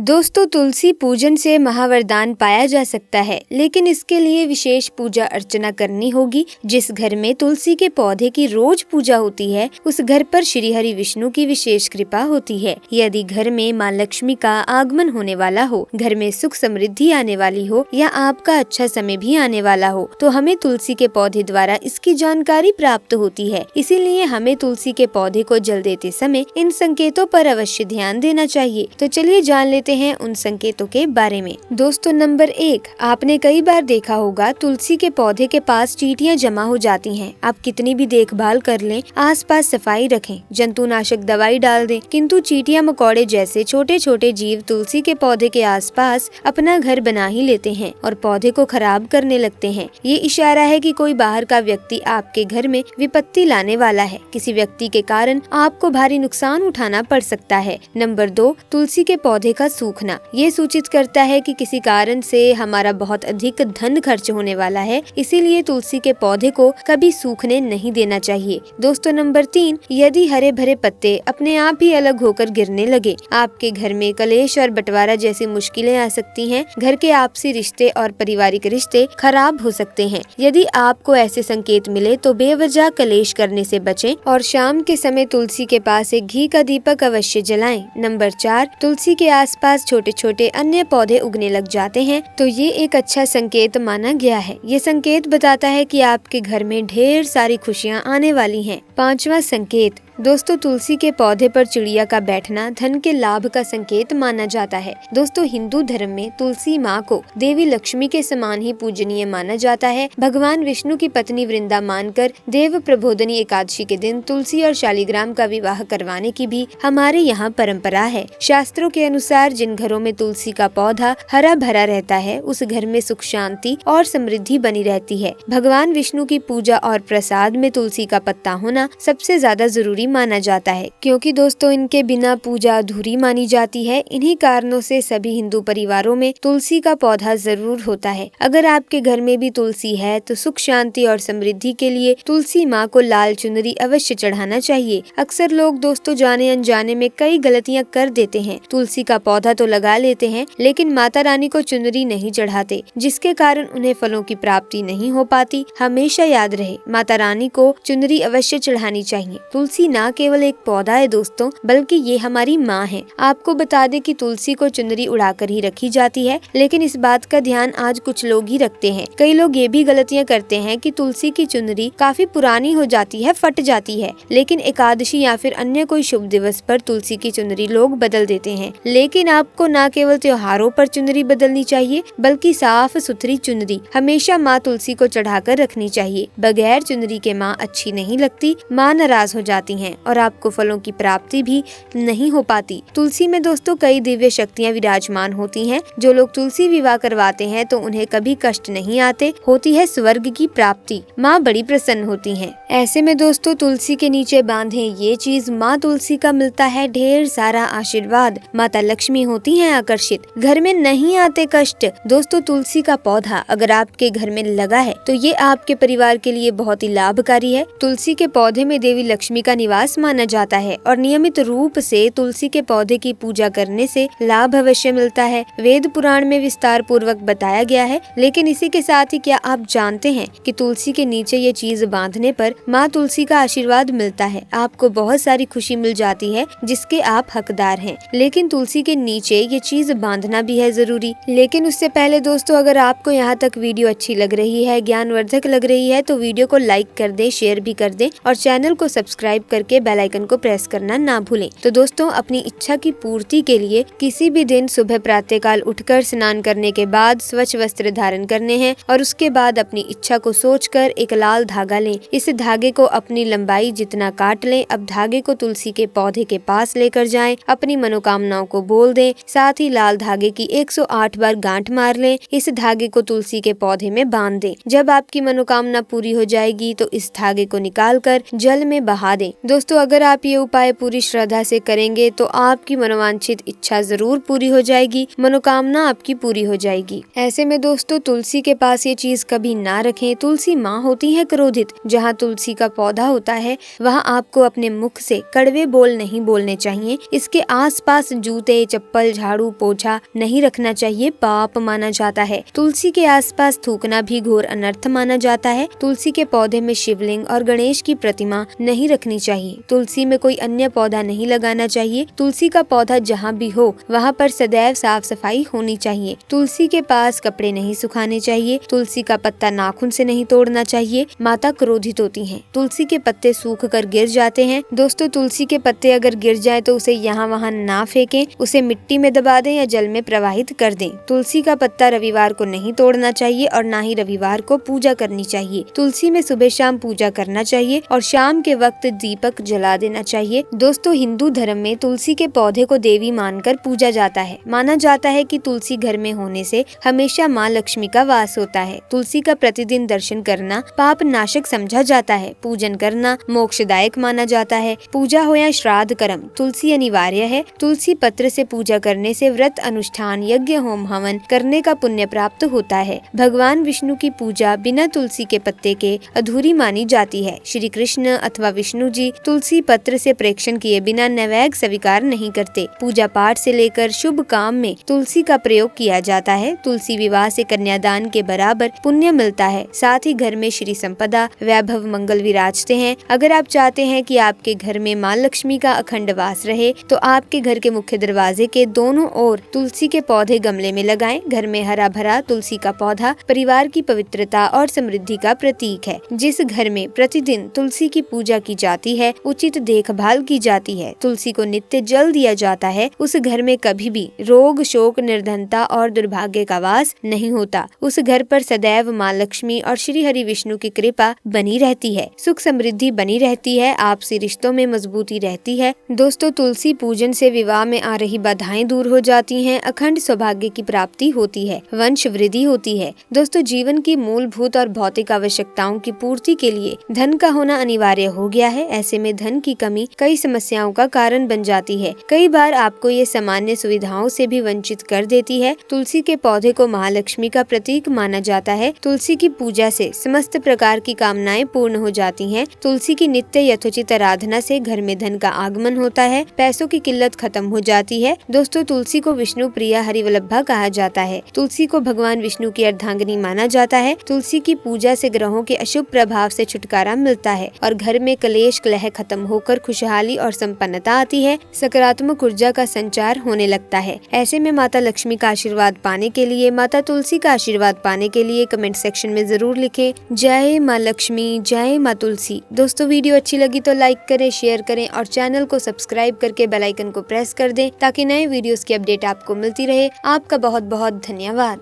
दोस्तों, तुलसी पूजन से महावरदान पाया जा सकता है, लेकिन इसके लिए विशेष पूजा अर्चना करनी होगी। जिस घर में तुलसी के पौधे की रोज पूजा होती है, उस घर पर श्री हरि विष्णु की विशेष कृपा होती है। यदि घर में माँ लक्ष्मी का आगमन होने वाला हो, घर में सुख समृद्धि आने वाली हो या आपका अच्छा समय भी आने वाला हो, तो हमें तुलसी के पौधे द्वारा इसकी जानकारी प्राप्त होती है। इसीलिए हमें तुलसी के पौधे को जल देते समय इन संकेतों पर अवश्य ध्यान देना चाहिए। तो चलिए जान लेते हैं उन संकेतों के बारे में। दोस्तों, नंबर 1, आपने कई बार देखा होगा तुलसी के पौधे के पास चींटियां जमा हो जाती हैं। आप कितनी भी देखभाल कर लें, आसपास सफाई रखें, जंतुनाशक दवाई डाल दें, किंतु चींटियां मकोड़े जैसे छोटे छोटे जीव तुलसी के पौधे के आसपास अपना घर बना ही लेते हैं और पौधे को खराब करने लगते हैं। ये इशारा है कि कोई बाहर का व्यक्ति आपके घर में विपत्ति लाने वाला है। किसी व्यक्ति के कारण आपको भारी नुकसान उठाना पड़ सकता है। नंबर 2, तुलसी के पौधे का सूखना। ये सूचित करता है कि किसी कारण से हमारा बहुत अधिक धन खर्च होने वाला है, इसीलिए तुलसी के पौधे को कभी सूखने नहीं देना चाहिए। दोस्तों, नंबर 3, यदि हरे भरे पत्ते अपने आप ही अलग होकर गिरने लगे, आपके घर में कलेश और बंटवारा जैसी मुश्किलें आ सकती हैं। घर के आपसी रिश्ते और पारिवारिक रिश्ते खराब हो सकते हैं। यदि आपको ऐसे संकेत मिले तो बेवजह कलेश करने से बचें और शाम के समय तुलसी के पास एक घी का दीपक अवश्य जलाएं। नंबर 4, तुलसी के आसपास छोटे छोटे अन्य पौधे उगने लग जाते हैं तो ये एक अच्छा संकेत माना गया है। ये संकेत बताता है कि आपके घर में ढेर सारी खुशियाँ आने वाली हैं। 5वां संकेत, दोस्तों, तुलसी के पौधे पर चिड़िया का बैठना धन के लाभ का संकेत माना जाता है। दोस्तों, हिंदू धर्म में तुलसी माँ को देवी लक्ष्मी के समान ही पूजनीय माना जाता है। भगवान विष्णु की पत्नी वृंदा मानकर देव प्रबोधनी एकादशी के दिन तुलसी और शालिग्राम का विवाह करवाने की भी हमारे यहाँ परंपरा है। शास्त्रों के अनुसार जिन घरों में तुलसी का पौधा हरा भरा रहता है, उस घर में सुख शांति और समृद्धि बनी रहती है। भगवान विष्णु की पूजा और प्रसाद में तुलसी का पत्ता होना सबसे ज्यादा जरूरी माना जाता है, क्योंकि दोस्तों इनके बिना पूजा अधूरी मानी जाती है। इन्हीं कारणों से सभी हिंदू परिवारों में तुलसी का पौधा जरूर होता है। अगर आपके घर में भी तुलसी है तो सुख शांति और समृद्धि के लिए तुलसी माँ को लाल चुनरी अवश्य चढ़ाना चाहिए। अक्सर लोग दोस्तों जाने अनजाने में कई गलतियाँ कर देते हैं। तुलसी का पौधा तो लगा लेते हैं, लेकिन माता रानी को चुनरी नहीं चढ़ाते, जिसके कारण उन्हें फलों की प्राप्ति नहीं हो पाती। हमेशा याद रहे, माता रानी को चुनरी अवश्य चढ़ानी चाहिए। तुलसी ना केवल एक पौधा है दोस्तों, बल्कि ये हमारी माँ है। आपको बता दें कि तुलसी को चुनरी उड़ाकर ही रखी जाती है, लेकिन इस बात का ध्यान आज कुछ लोग ही रखते हैं। कई लोग ये भी गलतियाँ करते हैं कि तुलसी की चुनरी काफी पुरानी हो जाती है, फट जाती है, लेकिन एकादशी या फिर अन्य कोई शुभ दिवस पर तुलसी की चुनरी लोग बदल देते हैं। लेकिन आपको न केवल त्योहारों पर चुनरी बदलनी चाहिए, बल्कि साफ सुथरी चुनरी हमेशा माँ तुलसी को चढ़ाकर रखनी चाहिए। बगैर चुनरी के माँ अच्छी नहीं लगती, माँ नाराज हो जाती हैं और आपको फलों की प्राप्ति भी नहीं हो पाती। तुलसी में दोस्तों कई दिव्य शक्तियाँ विराजमान होती हैं। जो लोग तुलसी विवाह करवाते हैं तो उन्हें कभी कष्ट नहीं आते, होती है स्वर्ग की प्राप्ति। माँ बड़ी प्रसन्न होती हैं। ऐसे में दोस्तों तुलसी के नीचे बांधे ये चीज माँ तुलसी का मिलता है ढेर सारा आशीर्वाद। माता लक्ष्मी होती हैं आकर्षित, घर में नहीं आते कष्ट। दोस्तों, तुलसी का पौधा अगर आपके घर में लगा है तो ये आपके परिवार के लिए बहुत ही लाभकारी है। तुलसी के पौधे में देवी लक्ष्मी का निवास माना जाता है और नियमित रूप से तुलसी के पौधे की पूजा करने से लाभ अवश्य मिलता है। वेद पुराण में विस्तार पूर्वक बताया गया है। लेकिन इसी के साथ ही क्या आप जानते हैं कि तुलसी के नीचे ये चीज बांधने पर माँ तुलसी का आशीर्वाद मिलता है, आपको बहुत सारी खुशी मिल जाती है जिसके आप हकदार हैं। लेकिन तुलसी के नीचे ये चीज बांधना भी है जरूरी। लेकिन उससे पहले दोस्तों, अगर आपको यहाँ तक वीडियो अच्छी लग रही है, ज्ञानवर्धक लग रही है, तो वीडियो को लाइक कर दे, शेयर भी कर दे और चैनल को सब्सक्राइब करके बेल आइकन को प्रेस करना ना भूलें। तो दोस्तों, अपनी इच्छा की पूर्ति के लिए किसी भी दिन सुबह प्रातःकाल उठकर स्नान करने के बाद स्वच्छ वस्त्र धारण करने हैं और उसके बाद अपनी इच्छा को सोचकर एक लाल धागा लें। इस धागे को अपनी लंबाई जितना काट लें। अब धागे को तुलसी के पौधे के पास लेकर जाएं, अपनी मनोकामनाओं को बोल दें, साथ ही लाल धागे की 108 बार गांठ मार लें। इस धागे को तुलसी के पौधे में बांध दें। जब आपकी मनोकामना पूरी हो जाएगी तो इस धागे को निकाल कर जल में बहा दें। दोस्तों अगर आप ये उपाय पूरी श्रद्धा से करेंगे तो आपकी मनोवांछित इच्छा जरूर पूरी हो जाएगी, मनोकामना आपकी पूरी हो जाएगी। ऐसे में दोस्तों तुलसी के पास ये चीज कभी ना रखें। तुलसी माँ होती है क्रोधित। जहाँ तुलसी का पौधा होता है वहाँ आपको अपने मुख से कड़वे बोल नहीं बोलने चाहिए। इसके आसपास जूते, चप्पल, झाड़ू, पोछा नहीं रखना चाहिए, पाप माना जाता है। तुलसी के आसपास थूकना भी घोर अनर्थ माना जाता है। तुलसी के पौधे में शिवलिंग और गणेश की प्रतिमा नहीं रखनी चाहिए। तुलसी में कोई अन्य पौधा नहीं लगाना चाहिए। तुलसी का पौधा जहाँ भी हो वहाँ पर सदैव साफ सफाई होनी चाहिए। तुलसी के पास कपड़े नहीं सुखाने चाहिए। तुलसी का पत्ता नाखून से नहीं तोड़ना चाहिए, माता क्रोधित होती हैं। तुलसी के पत्ते सूख कर गिर जाते हैं। दोस्तों तुलसी के पत्ते अगर गिर जाए तो उसे यहाँ वहाँ ना फेंकें, उसे मिट्टी में दबा दें या जल में प्रवाहित कर दें। तुलसी का पत्ता रविवार को नहीं तोड़ना चाहिए और ना ही रविवार को पूजा करनी चाहिए। तुलसी में सुबह शाम पूजा करना चाहिए और शाम के वक्त दीपक जला देना चाहिए। दोस्तों हिंदू धर्म में तुलसी के पौधे को देवी मानकर पूजा जाता है। माना जाता है कि तुलसी घर में होने से हमेशा माँ लक्ष्मी का वास होता है। तुलसी का प्रतिदिन दर्शन करना पाप नाशक समझा जाता है। पूजन करना मोक्षदायक माना जाता है। पूजा हो या श्राद्ध कर्म, तुलसी अनिवार्य है। तुलसी पत्र से पूजा करने से व्रत, अनुष्ठान, यज्ञ, होम हवन करने का पुण्य प्राप्त होता है। भगवान विष्णु की पूजा बिना तुलसी के पत्ते के अधूरी मानी जाती है। श्री कृष्ण अथवा विष्णु जी तुलसी पत्र से प्रेक्षण किए बिना नैवेद्य स्वीकार नहीं करते। पूजा पाठ से लेकर शुभ काम में तुलसी का प्रयोग किया जाता है। तुलसी विवाह से कन्यादान के बराबर पुण्य मिलता है। साथ ही घर में श्री संपदा, वैभव, मंगल विराजते हैं। अगर आप चाहते हैं कि आपके घर में माँ लक्ष्मी का अखंड वास रहे तो आपके घर के मुख्य दरवाजे के दोनों ओर तुलसी के पौधे गमले में लगाएं। घर में हरा भरा तुलसी का पौधा परिवार की पवित्रता और समृद्धि का प्रतीक है। जिस घर में प्रतिदिन तुलसी की पूजा की जाती है, उचित देखभाल की जाती है, तुलसी को नित्य जल दिया जाता है, उस घर में कभी भी रोग, शोक, निर्धनता और दुर्भाग्य का वास नहीं होता। उस घर पर सदैव माँ लक्ष्मी और श्री हरि विष्णु की कृपा बनी रहती है। सुख समृद्धि बनी रहती है। आपसी रिश्तों में मजबूती रहती है। दोस्तों तुलसी पूजन से विवाह में आ रही बाधाएं दूर हो जाती हैं। अखंड सौभाग्य की प्राप्ति होती है। वंश वृद्धि होती है। दोस्तों जीवन की मूलभूत और भौतिक आवश्यकताओं की पूर्ति के लिए धन का होना अनिवार्य हो गया है। ऐसे में धन की कमी कई समस्याओं का कारण बन जाती है। कई बार आपको ये सामान्य सुविधाओं से भी वंचित कर देती है। तुलसी के पौधे को महालक्ष्मी का प्रतीक माना जाता है। तुलसी की पूजा से समस्त प्रकार की कामनाएं पूर्ण हो जाती हैं। तुलसी की नित्य यथोचित आराधना से घर में धन का आगमन होता है। पैसों की किल्लत खत्म हो जाती है। दोस्तों तुलसी को विष्णु प्रिया हरिवल्लभा कहा जाता है। तुलसी को भगवान विष्णु की अर्धांगिनी माना जाता है। तुलसी की पूजा से ग्रहों के अशुभ प्रभाव से छुटकारा मिलता है और घर में कलेश कलह खत्म होकर खुशहाली और संपन्नता आती है। सकारात्मक ऊर्जा का संचार होने लगता है। ऐसे में माता लक्ष्मी का आशीर्वाद पाने के लिए, माता तुलसी का आशीर्वाद पाने के लिए कमेंट सेक्शन में जरूर लिखें जय माँ लक्ष्मी, जय माँ तुलसी। दोस्तों वीडियो अच्छी लगी तो लाइक करें, शेयर करें और चैनल को सब्सक्राइब करके बेल आइकन को प्रेस कर दें ताकि नए वीडियोस की अपडेट आपको मिलती रहे। आपका बहुत बहुत धन्यवाद।